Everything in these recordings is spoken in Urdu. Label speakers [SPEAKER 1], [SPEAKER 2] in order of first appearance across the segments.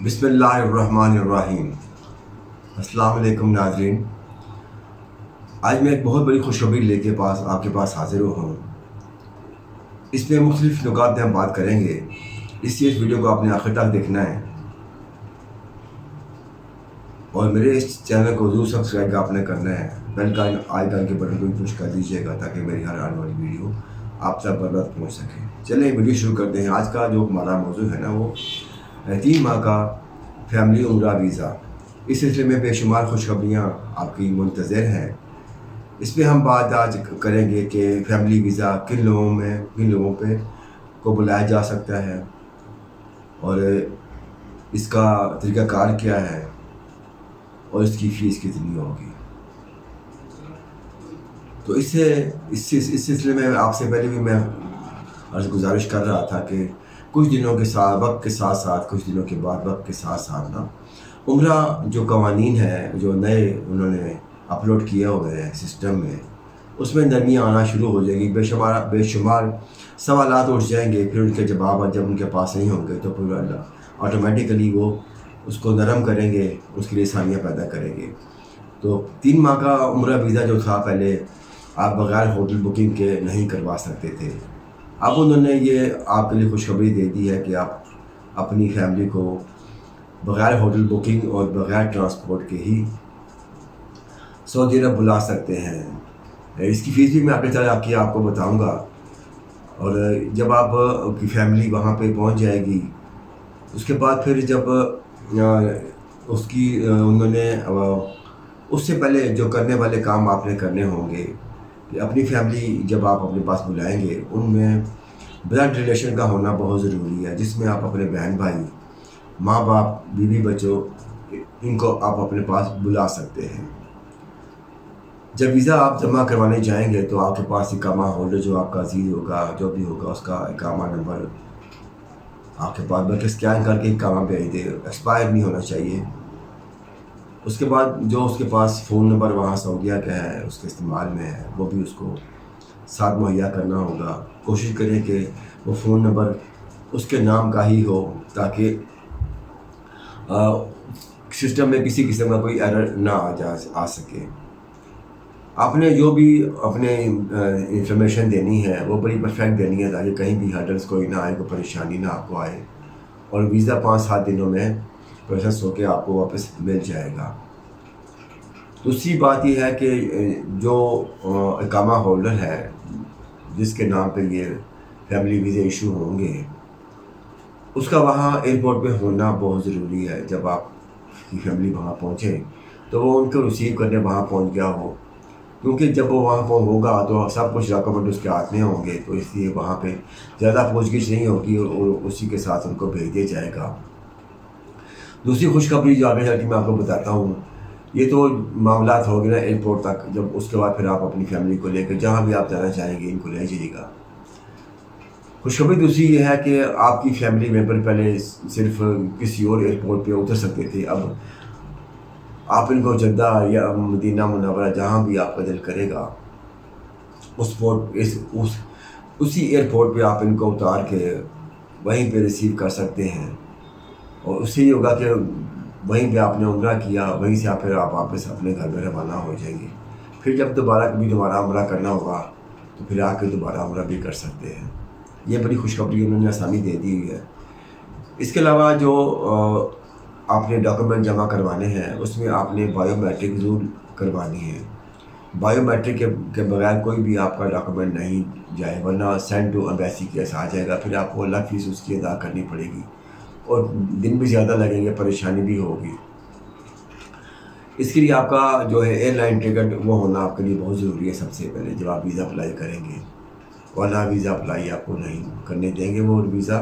[SPEAKER 1] بسم اللہ الرحمن الرحیم۔ السلام علیکم ناظرین، آج میں ایک بہت بڑی خوشخبری لے کے آپ کے پاس حاضر ہوں۔ اس میں مختلف نکات ہم بات کریں گے، اس لیے اس ویڈیو کو آپ نے آخر تک دیکھنا ہے اور میرے اس چینل کو ضرور سبسکرائب آپ نے کرنا ہے۔ بیل کا آئیکن کے بٹن کو بھی پوش کر دیجیے گا تاکہ میری ہر آنے والی ویڈیو آپ تک بر وقت پہنچ سکے۔ چلیں ویڈیو شروع کرتے ہیں۔ آج کا جو ہمارا موضوع ہے نا وہ 3 ماہ کا فیملی عمرہ ویزا۔ اس سلسلے میں بے شمار خوشخبریاں آپ کی منتظر ہیں۔ اس میں ہم بات آج کریں گے کہ فیملی ویزا کن لوگوں پہ کو بلایا جا سکتا ہے اور اس کا طریقہ کار کیا ہے اور اس کی فیس کتنی ہوگی۔ تو اس سلسلے میں آپ سے پہلے بھی میں گزارش کر رہا تھا کہ کچھ دنوں کے ساتھ وقت کے ساتھ ساتھ کچھ دنوں کے بعد وقت کے ساتھ ساتھ نا عمرہ جو قوانین ہیں جو نئے انہوں نے اپلوڈ کیے ہوئے ہیں سسٹم میں، اس میں نرمیاں آنا شروع ہو جائے گی۔ بے شمار سوالات اٹھ جائیں گے، پھر ان کے جواب جب ان کے پاس نہیں ہوں گے تو پھر آٹومیٹیکلی وہ اس کو نرم کریں گے، اس کے لیے آسانیاں پیدا کریں گے۔ تو 3 ماہ کا عمرہ ویزا جو تھا پہلے آپ بغیر ہوٹل بکنگ کے نہیں کروا سکتے تھے۔ اب انہوں نے یہ آپ کے لیے خوشخبری دے دی ہے کہ آپ اپنی فیملی کو بغیر ہوٹل بکنگ اور بغیر ٹرانسپورٹ کے ہی سعودی عرب بلا سکتے ہیں۔ اس کی فیس بھی میں آپ کو بتاؤں گا، اور جب آپ کی فیملی وہاں پہ پہنچ جائے گی اس کے بعد پھر جب انہوں نے اس سے پہلے جو کرنے والے کام آپ نے کرنے ہوں گے کہ اپنی فیملی جب آپ اپنے پاس بلائیں گے ان میں بلڈ ریلیشن کا ہونا بہت ضروری ہے، جس میں آپ اپنے بہن بھائی، ماں باپ، بیوی بچوں، ان کو آپ اپنے پاس بلا سکتے ہیں۔ جب ویزا آپ جمع کروانے جائیں گے تو آپ کے پاس اقامہ ہولڈر جو آپ کا عزیز ہوگا، جو بھی ہوگا، اس کا اقامہ نمبر آپ کے پاس بلکہ اسکین کر کے اقامہ بھیج دے، ایکسپائر نہیں ہونا چاہیے۔ اس کے بعد جو اس کے پاس فون نمبر وہاں سعودیہ کا ہے، اس کے استعمال میں ہے، وہ بھی اس کو ساتھ مہیا کرنا ہوگا۔ کوشش کریں کہ وہ فون نمبر اس کے نام کا ہی ہو تاکہ سسٹم میں کسی قسم کا کوئی ایرر نہ آ سکے۔ آپ نے جو بھی اپنے انفارمیشن دینی ہے وہ بڑی پرفیکٹ دینی ہے تاکہ کہیں بھی ہرڈلس کوئی نہ آئے، کوئی پریشانی نہ آپ کو آئے، اور ویزا 5-7 دنوں میں پروسیس ہو کے آپ کو واپس مل جائے گا۔ دوسری بات یہ ہے کہ جو اقامہ ہولڈر ہے جس کے نام پہ یہ فیملی ویزے ایشو ہوں گے، اس کا وہاں ایئرپورٹ پہ ہونا بہت ضروری ہے۔ جب آپ کی فیملی وہاں پہنچے تو وہ ان کو ریسیو کرنے وہاں پہنچ گیا ہو، کیونکہ جب وہ وہاں ہوگا تو سب کچھ ڈاکومنٹ اس کے ہاتھ میں ہوں گے، تو اس لیے وہاں پہ زیادہ پوچھ گچھ نہیں ہوگی اور اسی کے ساتھ ان کو بھیج دیا جائے گا۔ دوسری خوشخبری جو آگے جا کے میں آپ کو بتاتا ہوں، یہ تو معاملات ہو گئے نا ایئرپورٹ تک، جب اس کے بعد پھر آپ اپنی فیملی کو لے کر جہاں بھی آپ جانا چاہیں گے ان کو لے جائیے گا۔ خوشخبری دوسری یہ ہے کہ آپ کی فیملی ممبر پہلے صرف کسی اور ایئرپورٹ پہ اتر سکتے تھے، اب آپ ان کو جدہ یا مدینہ منورہ جہاں بھی آپ کا دل کرے گا اسی ایئرپورٹ پہ آپ ان کو اتار کے وہیں پہ ریسیو کر سکتے ہیں، اور اس سے یہ ہوگا کہ وہیں پہ آپ نے عمرہ کیا، وہیں سے پھر آپ واپس اپنے گھر میں روانہ ہو جائیں گے۔ پھر جب دوبارہ عمرہ کرنا ہوگا تو پھر آ کے دوبارہ عمرہ بھی کر سکتے ہیں۔ یہ بڑی خوشخبری انہوں نے آسانی دے دی ہوئی ہے۔ اس کے علاوہ جو آپ نے ڈاکومنٹ جمع کروانے ہیں اس میں آپ نے بایو میٹرک ضرور کروانی ہے۔ بایو میٹرک کے بغیر کوئی بھی آپ کا ڈاکومنٹ نہیں جائے، ورنہ سینڈ ٹو ایمبیسی کیس آ جائے گا، پھر آپ کو الگ فیس اس کی ادا کرنی پڑے گی اور دن بھی زیادہ لگیں گے، پریشانی بھی ہوگی۔ اس کے لیے آپ کا جو ہے ایئر لائن ٹکٹ وہ ہونا آپ کے لیے بہت ضروری ہے سب سے پہلے جب آپ ویزا اپلائی کریں گے، ورنہ ویزا اپلائی آپ کو نہیں کرنے دیں گے وہ، اور ویزا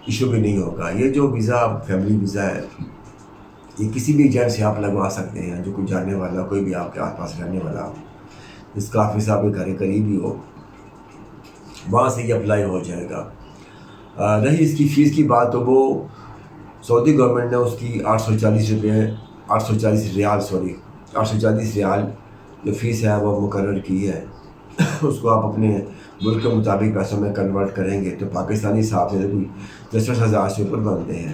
[SPEAKER 1] ایشو بھی نہیں ہوگا۔ یہ جو ویزا فیملی ویزا ہے یہ کسی بھی ایجنٹ سے آپ لگوا سکتے ہیں، جو کوئی جاننے والا، کوئی بھی آپ کے آس پاس رہنے والا، جس کا آفس آپ کے گھر قریب ہی ہو، وہاں سے یہ اپلائی ہو جائے گا۔ رہی اس کی فیس کی بات تو وہ سعودی گورنمنٹ نے اس کی 840 ریال جو فیس ہے وہ مقرر کی ہے۔ اس کو آپ اپنے ملک کے مطابق پیسوں میں کنورٹ کریں گے تو پاکستانی حساب سے کوئی 10,000 سے اوپر بنتے ہیں۔